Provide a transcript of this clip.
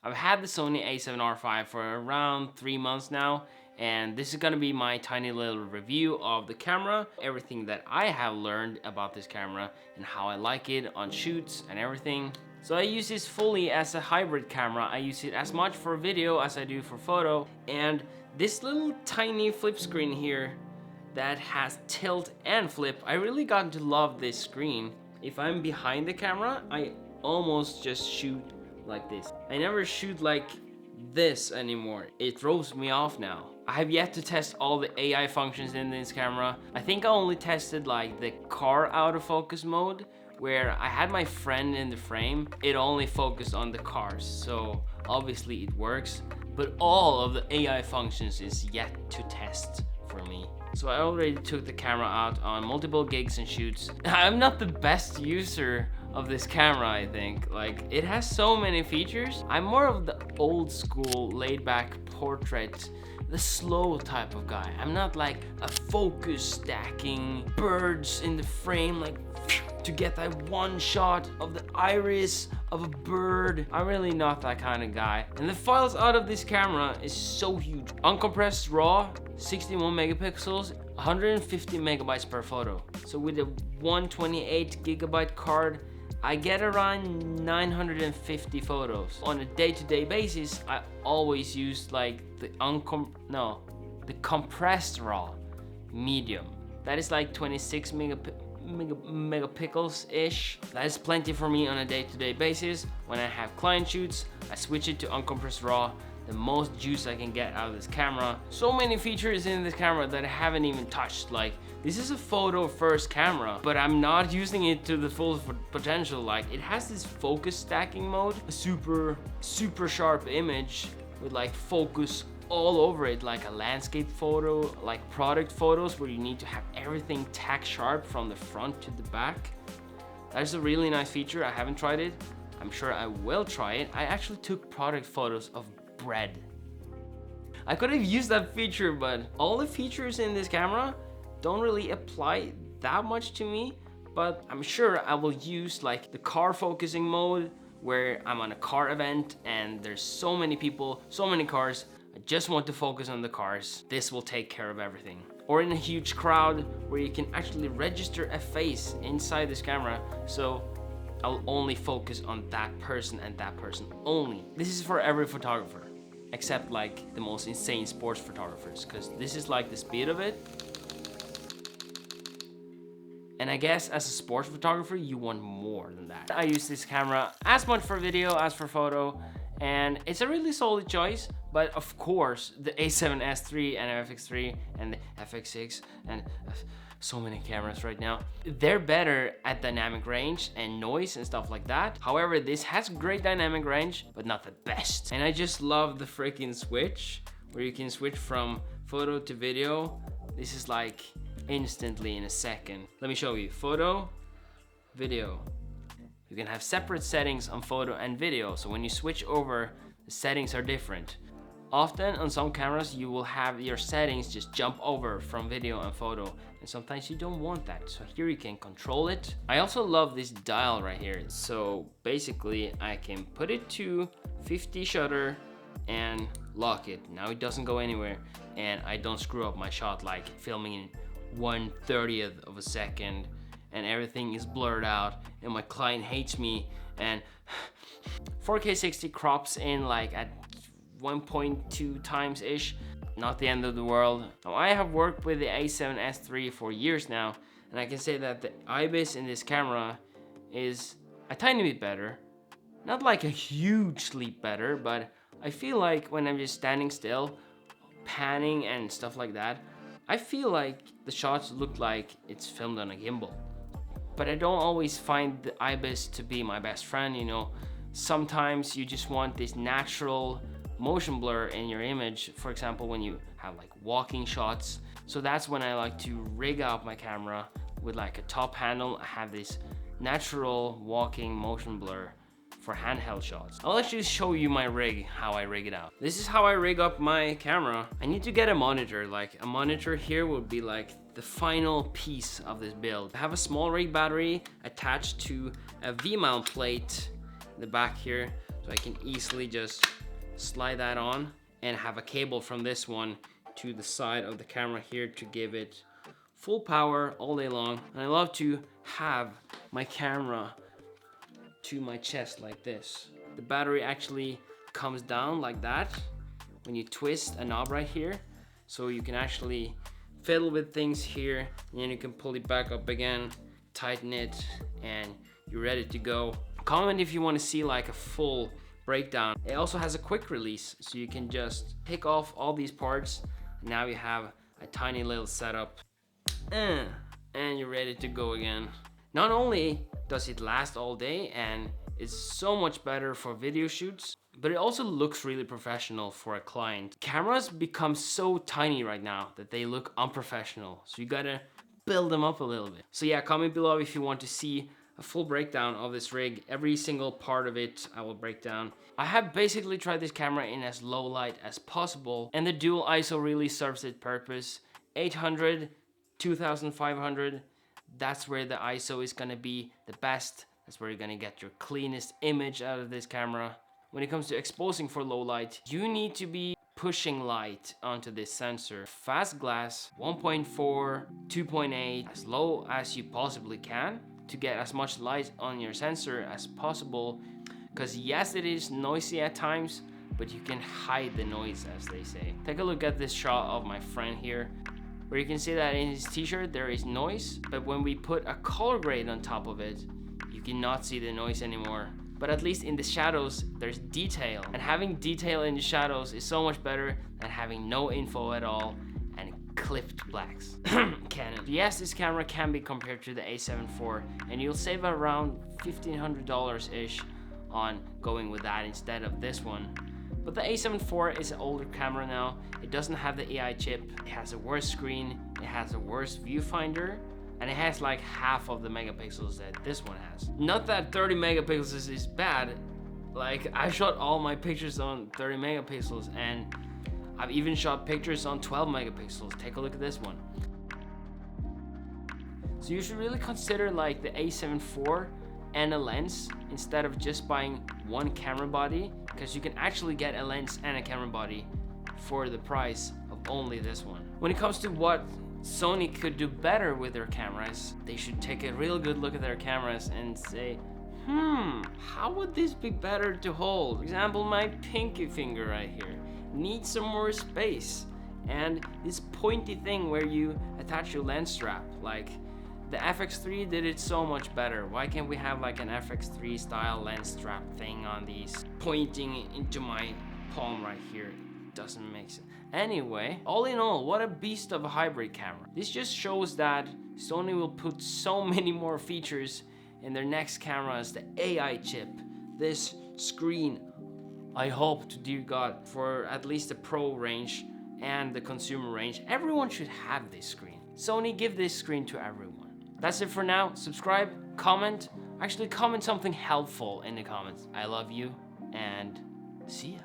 I've had the Sony A7RV for around 3 months now, and this is gonna be my tiny little review of the camera, everything that I have learned about this camera and how I like it on shoots and everything. So I use this fully as a hybrid camera. I use it as much for video as I do for photo, and this little tiny flip screen here that has tilt and flip, I really got to love this screen. If I'm behind the camera, I almost just shoot like this. I never shoot like this anymore. It throws me off now. I have yet to test all the AI functions in this camera. I think I only tested like the car autofocus mode, where I had my friend in the frame. It only focused on the cars, so obviously it works, but all of the AI functions is yet to test for me. So I already took the camera out on multiple gigs and shoots. I'm not the best user of this camera, I think. Like, it has so many features. I'm more of the old school laid back portrait, the slow type of guy. I'm not like a focus stacking birds in the frame, like to get that one shot of the iris of a bird. I'm really not that kind of guy. And the files out of this camera is so huge. Uncompressed RAW, 61 megapixels, 150 megabytes per photo. So with a 128 gigabyte card, I get around 950 photos. On a day-to-day basis, I always use like the compressed RAW medium. That is like 26 megapixels-ish. That is plenty for me on a day-to-day basis. When I have client shoots, I switch it to uncompressed RAW. The most juice I can get out of this camera. So many features in this camera that I haven't even touched. Like, this is a photo first camera, but I'm not using it to the full potential. Like, it has this focus stacking mode, a super sharp image with like focus all over it, like a landscape photo, like product photos where you need to have everything tack sharp from the front to the back. That's a really nice feature. I haven't tried it. I'm sure I will try it. I actually took product photos of bread. I could have used that feature, but all the features in this camera don't really apply that much to me. But I'm sure I will use like the car focusing mode, where I'm on a car event and there's so many people, so many cars. I just want to focus on the cars. This will take care of everything. Or in a huge crowd where you can actually register a face inside this camera. So I'll only focus on that person and that person only. This is for every photographer, except like the most insane sports photographers, because this is like the speed of it. And I guess as a sports photographer, you want more than that. I use this camera as much for video as for photo, and it's a really solid choice. But of course, the A7S3 and FX3 and the FX6 and so many cameras right now, they're better at dynamic range and noise and stuff like that. However, this has great dynamic range, but not the best. And I just love the freaking switch, where you can switch from photo to video. This is like instantly in a second. Let me show you. Photo, video. You can have separate settings on photo and video, so when you switch over, the settings are different. Often on some cameras you will have your settings just jump over from video and photo, and sometimes you don't want that, so here you can control it. I also love this dial right here. So basically I can put it to 50 shutter and lock it. Now it doesn't go anywhere, and I don't screw up my shot like filming in 1/30th of a second and everything is blurred out and my client hates me, and 4K 60 crops in like at 1.2 times ish. Not the end of the world. Now, I have worked with the A7S3 for years now, and I can say that the IBIS in this camera is a tiny bit better. Not like a huge leap better, but I feel like when I'm just standing still, panning and stuff like that, I feel like the shots look like it's filmed on a gimbal. But I don't always find the IBIS to be my best friend, you know. Sometimes you just want this natural motion blur in your image, for example when you have like walking shots. So that's when I like to rig up my camera with like a top handle. I have this natural walking motion blur for handheld shots. I'll actually show you my rig, how I rig it out. This is how I rig up my camera. I need to get a monitor. Like a monitor here would be like the final piece of this build. I have a small rig battery attached to a V-mount plate the back here, so I can easily just slide that on and have a cable from this one to the side of the camera here to give it full power all day long. And I love to have my camera to my chest like this. The battery actually comes down like that when you twist a knob right here, so you can actually fiddle with things here, and then you can pull it back up again, tighten it, and you're ready to go. Comment if you want to see like a full breakdown. It also has a quick release, so you can just take off all these parts, and now you have a tiny little setup, and you're ready to go again. Not only does it last all day and it's so much better for video shoots, but it also looks really professional for a client. Cameras become so tiny right now that they look unprofessional, so you gotta build them up a little bit. So yeah, comment below if you want to see a full breakdown of this rig. Every single part of it I will break down. I have basically tried this camera in as low light as possible, and the dual ISO really serves its purpose. 800, 2500, that's where the ISO is gonna be the best. That's where you're gonna get your cleanest image out of this camera. When it comes to exposing for low light, you need to be pushing light onto this sensor. Fast glass, 1.4, 2.8, as low as you possibly can to get as much light on your sensor as possible. Because yes, it is noisy at times, but you can hide the noise, as they say. Take a look at this shot of my friend here, where you can see that in his t-shirt there is noise, but when we put a color grade on top of it, you cannot see the noise anymore. But at least in the shadows, there's detail. And having detail in the shadows is so much better than having no info at all and clipped blacks. Canon. Yes, this camera can be compared to the A7 IV, and you'll save around $1,500-ish on going with that instead of this one. But the A7 IV is an older camera now. It doesn't have the AI chip. It has a worse screen. It has a worse viewfinder. And it has like half of the megapixels that this one has. Not that 30 megapixels is bad. Like, I shot all my pictures on 30 megapixels, and I've even shot pictures on 12 megapixels. Take a look at this one. So you should really consider like the A7 IV and a lens instead of just buying one camera body, because you can actually get a lens and a camera body for the price of only this one. When it comes to what Sony could do better with their cameras, they should take a real good look at their cameras and say, how would this be better to hold? For example, my pinky finger right here needs some more space. And this pointy thing where you attach your lens strap, like the FX3 did it so much better. Why can't we have like an FX3 style lens strap thing on these? Pointing into my palm right here doesn't make sense. Anyway, all in all, what a beast of a hybrid camera. This just shows that Sony will put so many more features in their next cameras. The AI chip, this screen. I hope to dear God, for at least the pro range and the consumer range, everyone should have this screen. Sony, give this screen to everyone. That's it for now. Subscribe, comment. Actually, comment something helpful in the comments. I love you, and see ya.